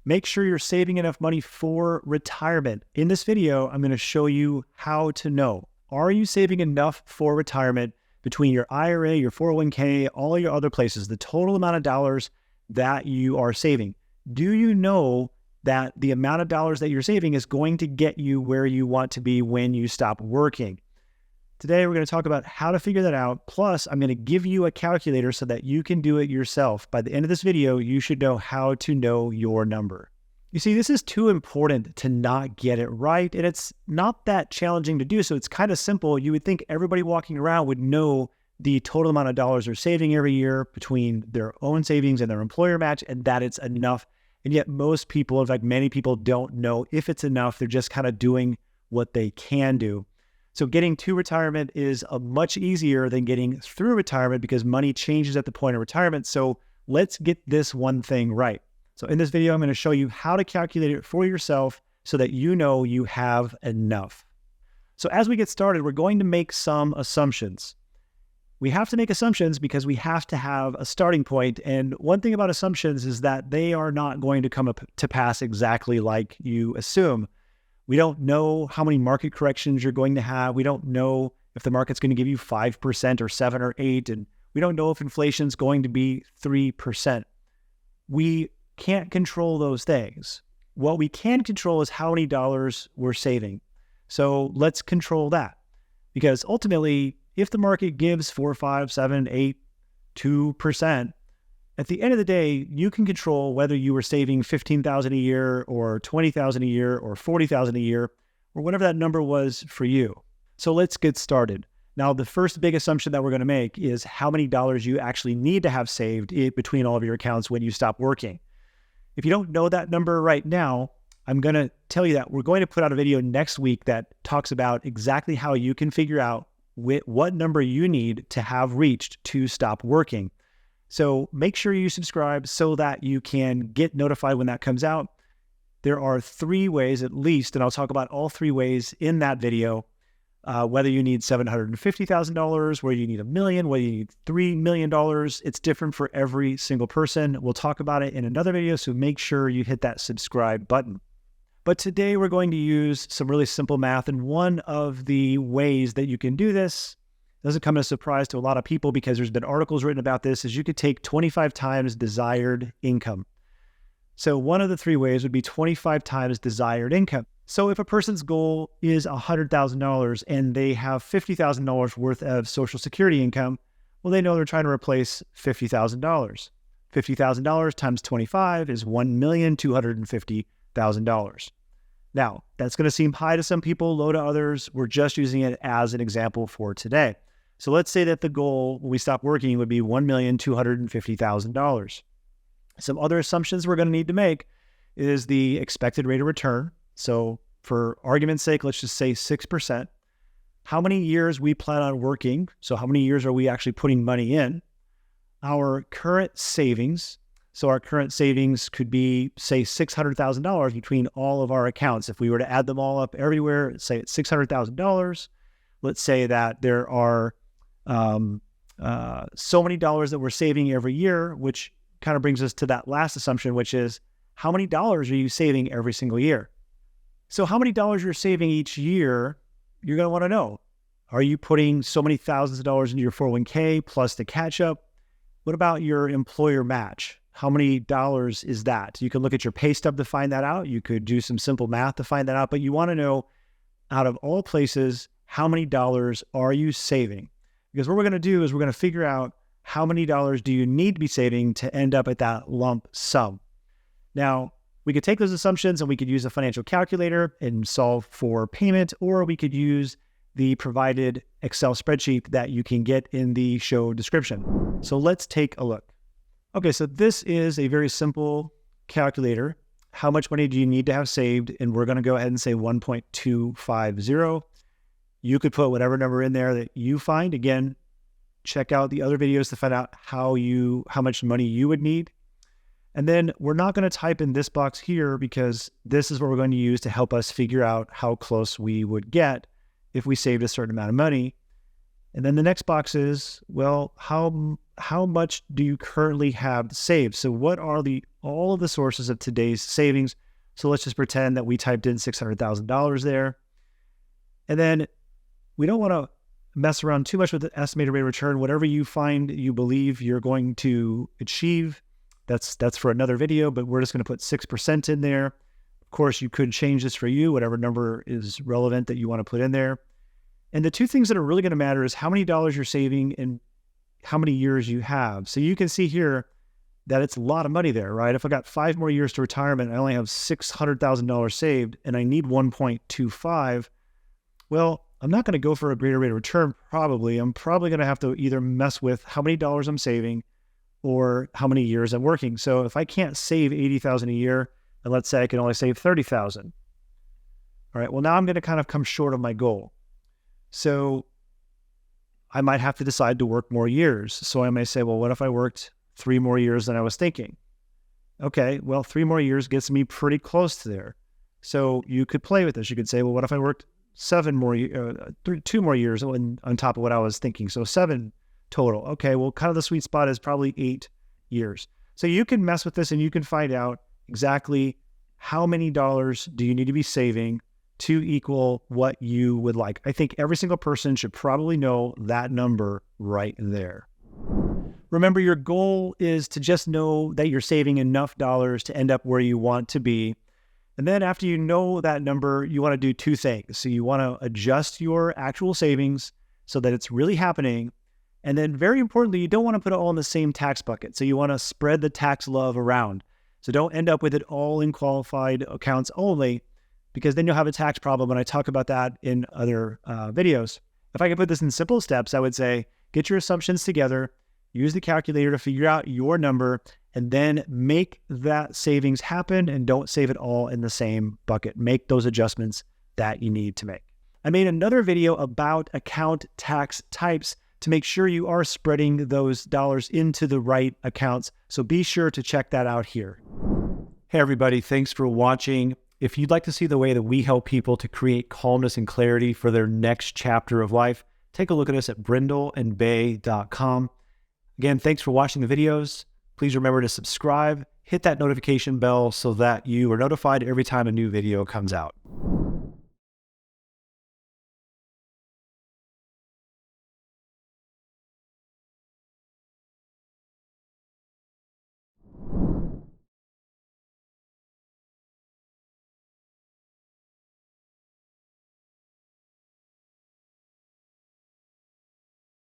Make sure you're saving enough money for retirement. In this video, I'm going to show you how to know. Are you saving enough for retirement between your IRA, your 401k, all your other places, the total amount of dollars that you are saving? Do you know that the amount of dollars that you're saving is going to get you where you want to be when you stop working? Today, we're going to talk about how to figure that out. Plus, I'm going to give you a calculator so that you can do it yourself. By the end of this video, you should know how to know your number. You see, this is too important to not get it right, and it's not that challenging to do, so it's kind of simple. You would think everybody walking around would know the total amount of dollars they're saving every year between their own savings and their employer match, and that it's enough. And yet most people, in fact, many people don't know if it's enough. They're just kind of doing what they can do. So getting to retirement is much easier than getting through retirement because money changes at the point of retirement. So let's get this one thing right. So in this video, I'm going to show you how to calculate it for yourself so that you know you have enough. So as we get started, we're going to make some assumptions. We have to make assumptions because we have to have a starting point. And one thing about assumptions is that they are not going to come up to pass exactly like you assume. We don't know how many market corrections you're going to have. We don't know if the market's going to give you 5% or 7 or 8, and we don't know if inflation's going to be 3%. We can't control those things. What we can control is how many dollars we're saving. So let's control that. Because ultimately, if the market gives 4, 5, 7, 8, 2%, at the end of the day, you can control whether you were saving $15,000 a year or $20,000 a year or $40,000 a year or whatever that number was for you. So let's get started. Now, the first big assumption that we're going to make is how many dollars you actually need to have saved between all of your accounts when you stop working. If you don't know that number right now, I'm going to tell you that we're going to put out a video next week that talks about exactly how you can figure out what number you need to have reached to stop working. So make sure you subscribe so that you can get notified when that comes out. There are 3 ways at least, and I'll talk about all 3 ways in that video, whether you need $750,000, whether you need $1 million, whether you need $3 million. It's different for every single person. We'll talk about it in another video, so make sure you hit that subscribe button. But today we're going to use some really simple math, and one of the ways that you can do this doesn't come as a surprise to a lot of people because there's been articles written about this, is you could take 25 times desired income. So one of the 3 ways would be 25 times desired income. So if a person's goal is $100,000 and they have $50,000 worth of Social Security income, well, they know they're trying to replace $50,000. $50,000 times 25 is $1,250,000. Now, that's going to seem high to some people, low to others. We're just using it as an example for today. So let's say that the goal when we stop working would be $1,250,000. Some other assumptions we're going to need to make is the expected rate of return. So for argument's sake, let's just say 6%. How many years we plan on working? So how many years are we actually putting money in? Our current savings. So our current savings could be, say, $600,000 between all of our accounts. If we were to add them all up everywhere, say it's $600,000. Let's say that there are so many dollars that we're saving every year, which kind of brings us to that last assumption, which is how many dollars are you saving every single year? So how many dollars you're saving each year, you're going to want to know. Are you putting so many thousands of dollars into your 401k plus the catch up? What about your employer match? How many dollars is that? You can look at your pay stub to find that out. You could do some simple math to find that out, but you want to know, out of all places, how many dollars are you saving? Because what we're going to do is we're going to figure out how many dollars do you need to be saving to end up at that lump sum. Now, we could take those assumptions and we could use a financial calculator and solve for payment, or we could use the provided Excel spreadsheet that you can get in the show description. So let's take a look. Okay, so this is a very simple calculator. How much money do you need to have saved? And we're going to go ahead and say 1.250. You could put whatever number in there that you find. Again, check out the other videos to find out how much money you would need. And then we're not going to type in this box here because this is what we're going to use to help us figure out how close we would get if we saved a certain amount of money. And then the next box is, well, how much do you currently have saved? So what are all of the sources of today's savings? So let's just pretend that we typed in $600,000 there. And then we don't want to mess around too much with the estimated rate of return. Whatever you find you believe you're going to achieve, that's for another video, but we're just going to put 6% in there. Of course, you could change this for you, whatever number is relevant that you want to put in there. And the two things that are really going to matter is how many dollars you're saving and how many years you have. So you can see here that it's a lot of money there, right? If I got 5 more years to retirement, I only have $600,000 saved and I need 1.25, well, I'm not going to go for a greater rate of return, probably. I'm probably going to have to either mess with how many dollars I'm saving or how many years I'm working. So if I can't save $80,000 a year, and let's say I can only save $30,000, all right, well, now I'm going to kind of come short of my goal. So I might have to decide to work more years. So I may say, well, what if I worked 3 more years than I was thinking? Okay, well, 3 more years gets me pretty close to there. So you could play with this. You could say, well, what if I worked 2 more years on top of what I was thinking? So 7 total. Okay, well, kind of the sweet spot is probably 8 years. So you can mess with this and you can find out exactly how many dollars do you need to be saving to equal what you would like. I think every single person should probably know that number right there. Remember, your goal is to just know that you're saving enough dollars to end up where you want to be. And then after you know that number, you want to do 2 things. So you want to adjust your actual savings so that it's really happening. And then very importantly, you don't want to put it all in the same tax bucket. So you want to spread the tax love around. So don't end up with it all in qualified accounts only, because then you'll have a tax problem. And I talk about that in other videos. If I could put this in simple steps, I would say, get your assumptions together, use the calculator to figure out your number, and then make that savings happen and don't save it all in the same bucket. Make those adjustments that you need to make. I made another video about account tax types to make sure you are spreading those dollars into the right accounts. So be sure to check that out here. Hey everybody, thanks for watching. If you'd like to see the way that we help people to create calmness and clarity for their next chapter of life, take a look at us at brindleandbay.com. Again, thanks for watching the videos. Please remember to subscribe, hit that notification bell so that you are notified every time a new video comes out.